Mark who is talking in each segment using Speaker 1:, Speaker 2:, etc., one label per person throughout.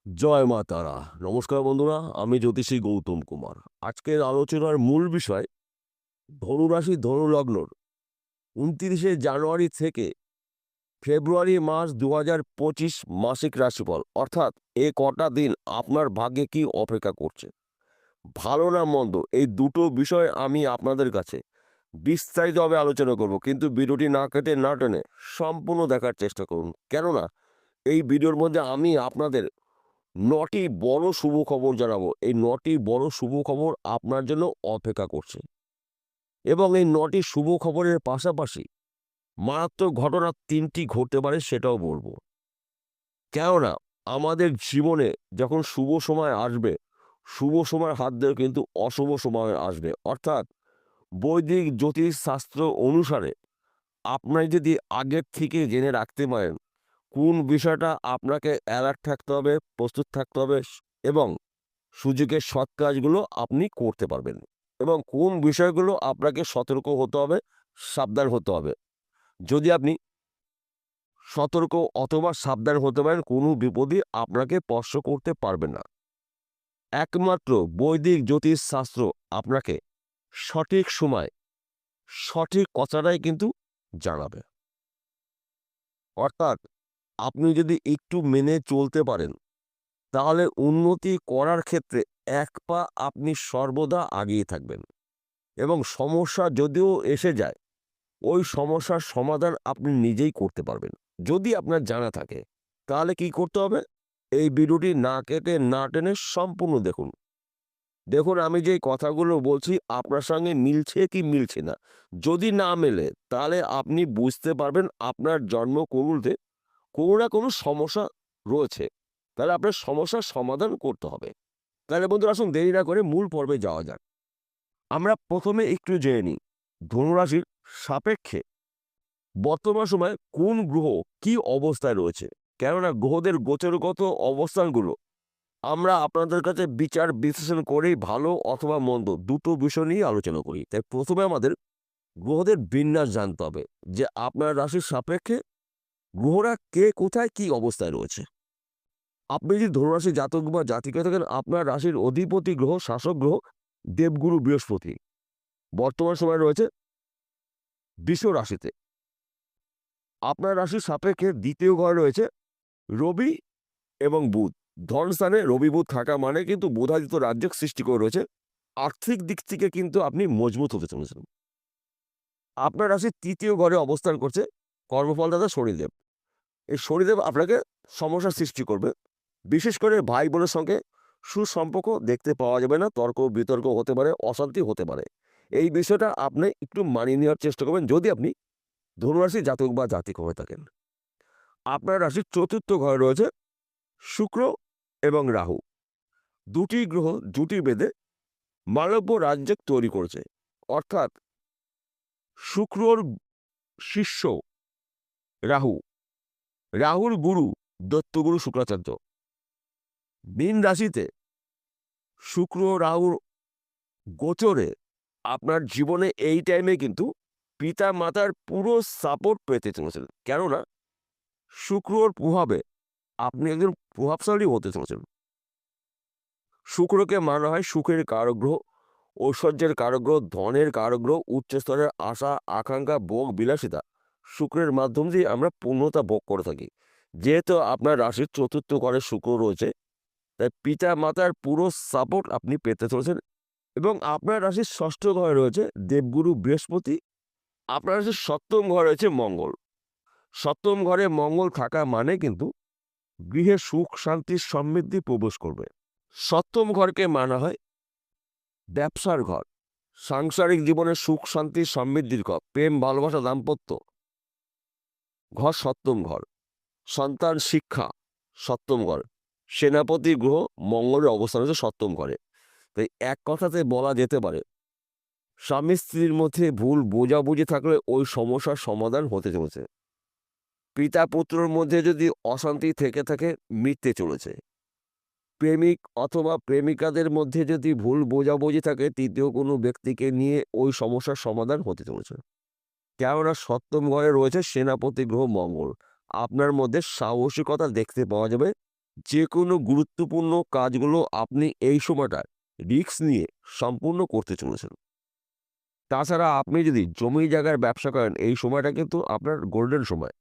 Speaker 1: জয় মা তারা। নমস্কার বন্ধুরা, আমি জ্যোতিষী গৌতম কুমার। আজকের আলোচনার মূল বিষয় ধনুরাশি ধনুলগ্নর ২৯শে জানুয়ারি থেকে ফেব্রুয়ারি মাস ২০২৫ মাসিক রাশিফল, অর্থাৎ এ কটা দিন আপনার ভাগ্যে কি অপেক্ষা করছে, ভালো না মন্দ, এই দুটো বিষয় আমি আপনাদের কাছে বিস্তারিতভাবে আলোচনা করব। কিন্তু ভিডিওটি না কেটে না টেনে সম্পূর্ণ দেখার চেষ্টা করুন, কেননা এই ভিডিওর মধ্যে আমি আপনাদের ৯টি বড় শুভ খবর জানাবো। এই ৯টি বড় শুভ খবর আপনার জন্য অপেক্ষা করছে, এবং এই ৯টি শুভ খবরের পাশাপাশি মারাত্মক ঘটনা ৩টি ঘটতে পারে, সেটাও বলবো। কেননা আমাদের জীবনে যখন শুভ সময় আসবে, শুভ সময়ের হাত ধরে কিন্তু অশুভ সময় আসবে। অর্থাৎ বৈদিক জ্যোতিষ শাস্ত্র অনুসারে আপনার যদি আগের থেকে জেনে রাখতে পারেন কোন বিষয়টা আপনাকে অ্যালার্ট থাকতে হবে, প্রস্তুত থাকতে হবে, এবং সুযোগের সৎ কাজগুলো আপনি করতে পারবেন, এবং কোন বিষয়গুলো আপনাকে সতর্ক হতে হবে, সাবধান হতে হবে। যদি আপনি সতর্ক অথবা সাবধান হতে পারেন, কোনো বিপদই আপনাকে স্পর্শ করতে পারবে না। একমাত্র বৈদিক জ্যোতিষ শাস্ত্র আপনাকে সঠিক সময় সঠিক কথাটাই কিন্তু জানাবে। অর্থাৎ আপনি যদি একটু মেনে চলতে পারেন, তাহলে উন্নতি করার ক্ষেত্রে এক পা আপনি সর্বদা আগিয়ে থাকবেন, এবং সমস্যা যদিও এসে যায়, ওই সমস্যার সমাধান আপনি নিজেই করতে পারবেন যদি আপনার জানা থাকে। তাহলে কি করতে হবে? এই ভিডিওটি না কেটে না টেনে সম্পূর্ণ দেখুন। দেখুন, আমি যেই কথাগুলো বলছি আপনার সঙ্গে মিলছে কি মিলছে না। যদি না মেলে, তাহলে আপনি বুঝতে পারবেন আপনার জন্মকুণ্ডলিতে কোনো না কোনো সমস্যা রয়েছে। তাহলে আপনার সমস্যার সমাধান করতে হবে। তাহলে বন্ধুরা, আসুন দেরি না করে মূল পর্বে যাওয়া যাক। আমরা প্রথমে একটু জেনে নিই ধনুরাশির সাপেক্ষে বর্তমান সময়ে কোন গ্রহ কি অবস্থায় রয়েছে। কেননা গ্রহদের গোচরগত অবস্থানগুলো আমরা আপনাদের কাছে বিচার বিশ্লেষণ করেই ভালো অথবা মন্দ দুটো বিষয় নিয়ে আলোচনা করি। তাই প্রথমে আমাদের গ্রহদের বিন্যাস জানতে হবে, যে আপনার রাশির সাপেক্ষে গ্রহরা কে কোথায় কি অবস্থায় রয়েছে। আপনি যদি ধনুরাশি জাতক বা জাতিকা থাকেন, আপনার রাশির অধিপতি গ্রহ, শাসক গ্রহ দেবগুরু বৃহস্পতি বর্তমান সময় রয়েছে বৃষ রাশিতে। আপনার রাশির সাপেক্ষে দ্বিতীয় ঘরে রয়েছে রবি এবং বুধ। ধনস্থানে রবি বুধ থাকা মানে কিন্তু বোধাদিত্য রাজ্য সৃষ্টি করে রয়েছে। আর্থিক দিক থেকে কিন্তু আপনি মজবুত হতে চলেছেন। আপনার রাশির তৃতীয় ঘরে অবস্থান করছে কর্মফলদাতা শনিদেব। এই শনিদেব আপনাকে সমস্যার সৃষ্টি করবে। বিশেষ করে ভাই বোনের সঙ্গে সুসম্পর্ক দেখতে পাওয়া যাবে না, তর্ক বিতর্ক হতে পারে, অশান্তি হতে পারে। এই বিষয়টা আপনি একটু মানিয়ে নেওয়ার চেষ্টা করবেন যদি আপনি ধনুরাশি জাতক বা জাতিক হয়ে থাকেন। আপনার রাশির চতুর্থ ঘরে রয়েছে শুক্র এবং রাহু। দুটি গ্রহ জুটি বেঁধে মালব্য রাজ্য তৈরি করেছে। অর্থাৎ শুক্রর শিষ্য রাহু, রাহুর গুরু দত্তগুরু শুক্রাচার্য। মীন রাশিতে শুক্র রাহুর গোচরে আপনার জীবনে এই টাইমে কিন্তু পিতা মাতার পুরো সাপোর্ট পেতে চলেছেন। কেননা শুক্রর প্রভাবে আপনি একজন প্রভাবশালী হতে চলেছেন। শুক্রকে মানা হয় সুখের কারক গ্রহ, ঐশ্বর্যের কারক গ্রহ, ধনের কারক গ্রহ, উচ্চস্তরের আশা আকাঙ্ক্ষা ভোগ বিলাসিতা শুক্রের মাধ্যম দিয়ে আমরা পূর্ণতা ভোগ করে থাকি। যেহেতু আপনার রাশির চতুর্থ ঘরে শুক্র রয়েছে, তাই পিতা মাতার পুরো সাপোর্ট আপনি পেতে চলেছেন। এবং আপনার রাশির ষষ্ঠ ঘরে রয়েছে দেবগুরু বৃহস্পতি। আপনার রাশির সপ্তম ঘরে রয়েছে মঙ্গল। সপ্তম ঘরে মঙ্গল থাকা মানে কিন্তু গৃহে সুখ শান্তি সমৃদ্ধি প্রবেশ করবে। সপ্তম ঘরকে মানা হয় ব্যবসার ঘর, সাংসারিক জীবনে সুখ শান্তি সমৃদ্ধির ঘর, প্রেম ভালোবাসা দাম্পত্য ঘর সপ্তম ঘর, সন্তান শিক্ষা সপ্তম ঘর। সেনাপতি গ্রহ মঙ্গলের অবস্থান হচ্ছে সপ্তম ঘরে। তাই এক কথাতে বলা যেতে পারে স্বামী স্ত্রীর মধ্যে ভুল বোঝাবুঝি থাকলে ওই সমস্যার সমাধান হতে চলেছে। পিতা পুত্রর মধ্যে যদি অশান্তি থেকে থাকে মিটতে চলেছে। প্রেমিক অথবা প্রেমিকাদের মধ্যে যদি ভুল বোঝাবুঝি থাকে তৃতীয় কোনো ব্যক্তিকে নিয়ে ওই সমস্যার সমাধান হতে চলেছে। কেননা সপ্তম ঘরে রয়েছে সেনাপতি গ্রহ মঙ্গল। আপনার মধ্যে সাহসিকতা দেখতে পাওয়া যাবে, যে কোনো গুরুত্বপূর্ণ কাজগুলো আপনি এই সময়টায় রিস্ক নিয়ে সম্পূর্ণ করতে চলেছেন। তাছাড়া আপনি যদি জমি জায়গার ব্যবসা করেন, এই সময়টা কিন্তু আপনার গোল্ডেন সময়।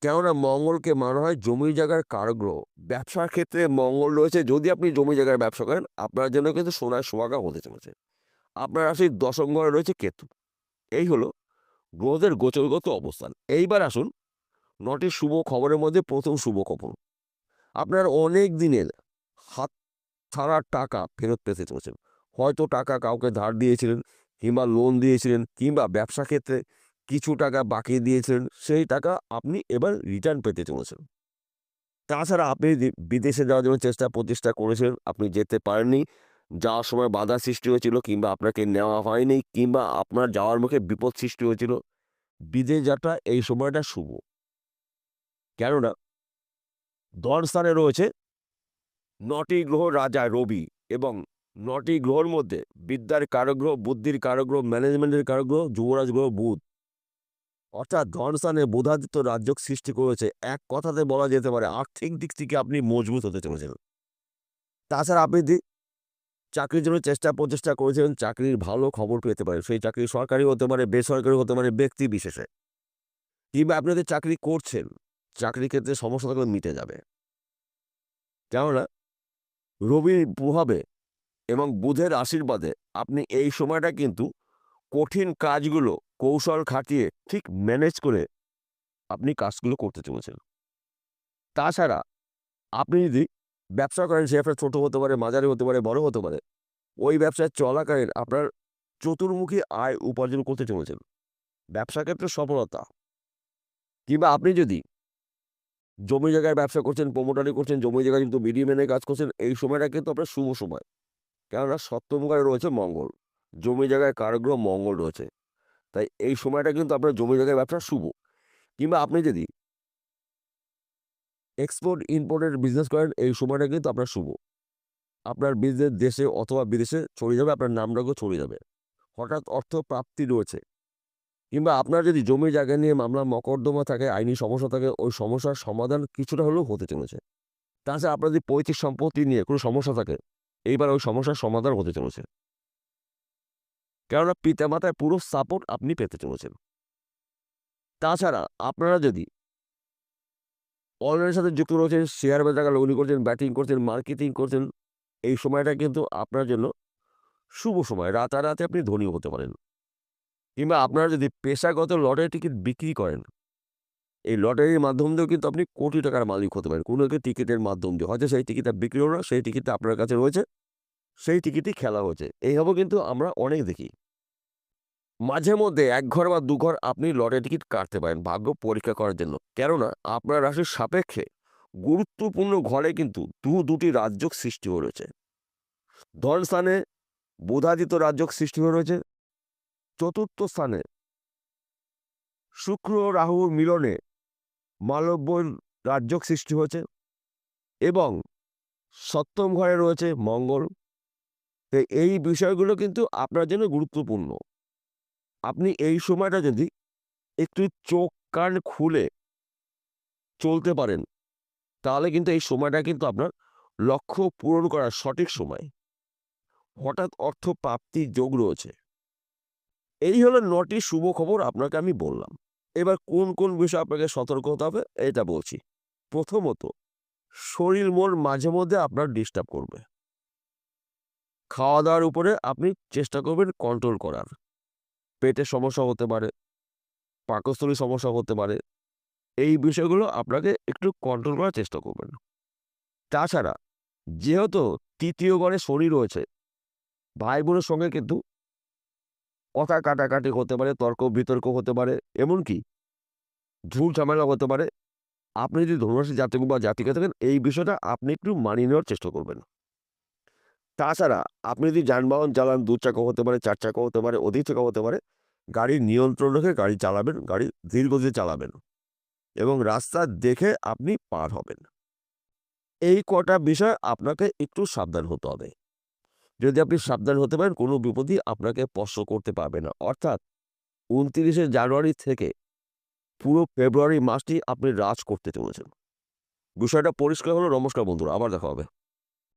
Speaker 1: কেননা মঙ্গলকে মানা হয় জমি জায়গার কারগ্রহ। ব্যবসার ক্ষেত্রে মঙ্গল রয়েছে। যদি আপনি জমি জায়গার ব্যবসা করেন, আপনার জন্য কিন্তু সোনায় সোহাগা হতে চলেছে। আপনার রাশির দশম ঘরে রয়েছে কেতু। এই হলো গ্রহদের গোচরগত অবস্থান। এইবার আসুন ৯টি শুভ খবরের মধ্যে প্রথম শুভ খবর। আপনার অনেক দিনের হাত ছাড়া টাকা ফেরত পেতে চলেছেন। হয়তো টাকা কাউকে ধার দিয়েছিলেন, কিংবা লোন দিয়েছিলেন, কিংবা ব্যবসা ক্ষেত্রে কিছু টাকা বাকি দিয়েছিলেন, সেই টাকা আপনি এবার রিটার্ন পেতে চলেছেন। তাছাড়া আপনি বিদেশে যাওয়ার জন্য চেষ্টা প্রচেষ্টা করেছিলেন, আপনি যেতে পারেননি। যাওয়ার সময় বাধা সৃষ্টি হয়েছিল, কিংবা আপনাকে নেওয়া হয়নি, কিংবা আপনার যাওয়ার মুখে বিপদ সৃষ্টি হয়েছিল। বিদেশ যাত্রা এই সময়টা শুভ। কেননা ধনস্থানে রয়েছে ৯টি গ্রহ রাজা রবি, এবং ৯টি গ্রহের মধ্যে বিদ্যার কারগ্রহ, বুদ্ধির কারগ্রহ, ম্যানেজমেন্টের কারগ্রহ যুবরাজ গ্রহ বুধ। অর্থাৎ ধনস্থানে বুধাদিত্য রাজযোগ সৃষ্টি করেছে। এক কথাতে বলা যেতে পারে আর্থিক দিক থেকে আপনি মজবুত হতে চলেছেন। তাছাড়া আপনি চাকরির জন্য চেষ্টা প্রচেষ্টা করেছিলেন, চাকরির ভালো খবর পেতে পারেন। সেই চাকরি সরকারি হতে পারে, বেসরকারি হতে পারে, ব্যক্তি বিশেষে। কিংবা আপনি যদি চাকরি করছেন, চাকরির ক্ষেত্রে সমস্যা থাকলে মিটে যাবে। কেননা রবির প্রভাবে এবং বুধের আশীর্বাদে আপনি এই সময়টা কিন্তু কঠিন কাজগুলো কৌশল খাটিয়ে ঠিক ম্যানেজ করে আপনি কাজগুলো করতে চলেছেন। তাছাড়া আপনি যদি ব্যবসা করেন, সে ব্যবসা ছোট হতে পারে, মাঝারি হতে পারে, বড় হতে পারে। ওই ব্যবসায় চলাকালীন আপনার চতুর্মুখী আয় উপার্জন করতে চলেছেন। ব্যবসা ক্ষেত্রে সফলতা। কিংবা আপনি যদি জমি জায়গায় ব্যবসা করছেন, প্রমোটারি করছেন, জমি জায়গায় কিন্তু মিডিয়ামেনে কাজ করছেন, এই সময়টা কিন্তু আপনার শুভ সময়। কেননা সপ্তম ঘরে রয়েছে মঙ্গল। জমি জায়গায় কারগ্রহ মঙ্গল রয়েছে। তাই এই সময়টা কিন্তু আপনার জমি জায়গায় ব্যবসা শুভ। কিংবা আপনি যদি এক্সপোর্ট ইম্পোর্টের বিজনেস করেন, এই সময়টা কিন্তু আপনার শুভ। আপনার বিজনেস দেশে অথবা বিদেশে ছড়িয়ে যাবে, আপনার নামডাকও ছড়িয়ে যাবে। হঠাৎ অর্থ প্রাপ্তি রয়েছে। কিংবা আপনার যদি জমি জায়গা নিয়ে মামলা মকদ্দমা থাকে, আইনি সমস্যা থাকে, ওই সমস্যার সমাধান কিছুটা হলেও হতে চলেছে। তাছাড়া আপনার যদি পৈতৃক সম্পত্তি নিয়ে কোনো সমস্যা থাকে, এইবার ওই সমস্যার সমাধান হতে চলেছে। কেননা পিতামাতার পুরো সাপোর্ট আপনি পেতে চলেছেন। তাছাড়া আপনারা যদি অনলাইনের সাথে যুক্ত রয়েছেন, শেয়ার বাজারে লগ্নি করছেন, ব্যাটিং করছেন, মার্কেটিং করছেন, এই সময়টা কিন্তু আপনার জন্য শুভ সময়। রাতারাতি আপনি ধনী হতে পারেন। কিংবা আপনারা যদি পেশাগত লটারি টিকিট বিক্রি করেন, এই লটারির মাধ্যম দিয়েও কিন্তু আপনি কোটি টাকার মালিক হতে পারেন। কোনো একটি টিকিটের মাধ্যম দিয়ে। হয়তো সেই টিকিটটা বিক্রি হলো না, সেই টিকিটটা আপনার কাছে রয়েছে, সেই টিকিটই খেলা হয়েছে। এইভাবে কিন্তু আমরা অনেক দেখি। মাঝে মধ্যে ১ ঘর বা ২ ঘর আপনি লটারি টিকিট কাটতে পারেন ভাগ্য পরীক্ষা করার জন্য। কেননা আপনার রাশির সাপেক্ষে গুরুত্বপূর্ণ ঘরে কিন্তু দুটি রাজযোগ সৃষ্টি হয়ে রয়েছে। ধনস্থানে বুধাদিত্য রাজযোগ সৃষ্টি হয়ে রয়েছে। চতুর্থ স্থানে শুক্র রাহুর মিলনে মালব্য রাজযোগ সৃষ্টি হয়েছে, এবং সপ্তম ঘরে রয়েছে মঙ্গল। তো এই বিষয়গুলো কিন্তু আপনার জন্য গুরুত্বপূর্ণ। আপনি এই সময়টা যদি একটু চোখ কান খুলে চলতে পারেন, তাহলে কিন্তু এই সময়টা কিন্তু আপনার লক্ষ্য পূরণ করার সঠিক সময়। হঠাৎ অর্থ প্রাপ্তির যোগ রয়েছে। এই হলো ৯টি শুভ খবর আপনাকে আমি বললাম। এবার কোন কোন বিষয়ে আপনাকে সতর্ক হতে হবে এটা বলছি। প্রথমত, শরীর মন মাঝে মধ্যে আপনার ডিস্টার্ব করবে। খাওয়া দাওয়ার উপরে আপনি চেষ্টা করবেন কন্ট্রোল করার। পেটের সমস্যা হতে পারে, পাকস্থলীর সমস্যা হতে পারে। এই বিষয়গুলো আপনাকে একটু কন্ট্রোল করার চেষ্টা করবেন। তাছাড়া যেহেতু তৃতীয় ঘরে শনি রয়েছে, ভাই বোনের সঙ্গে কিন্তু কথা কাটাকাটি হতে পারে, তর্ক বিতর্ক হতে পারে, এমনকি ঝুট ঝামেলা হতে পারে। আপনি যদি ধনুরাশি জাতক বা জাতিকা থাকেন, এই বিষয়টা আপনি একটু মানিয়ে নেওয়ার চেষ্টা করবেন। তাছাড়া আপনি যদি যানবাহন চালান, ২ চাকা হতে পারে, ৪ চাকা হতে পারে, অধিক চাকা হতে পারে, গাড়ির নিয়ন্ত্রণ রেখে গাড়ি চালাবেন, গাড়ি ধীর গতিতে চালাবেন, এবং রাস্তা দেখে আপনি পার হবেন। এই কটা বিষয় আপনাকে একটু সাবধান হতে হবে। যদি আপনি সাবধান হতে পারেন, কোনো বিপদই আপনাকে স্পর্শ করতে পারবে না। অর্থাৎ ২৯শে জানুয়ারি থেকে পুরো ফেব্রুয়ারি মাসটি আপনি রাজ করতে চলেছেন। বিষয়টা পরিষ্কার হলো। নমস্কার বন্ধুরা, আবার দেখা হবে।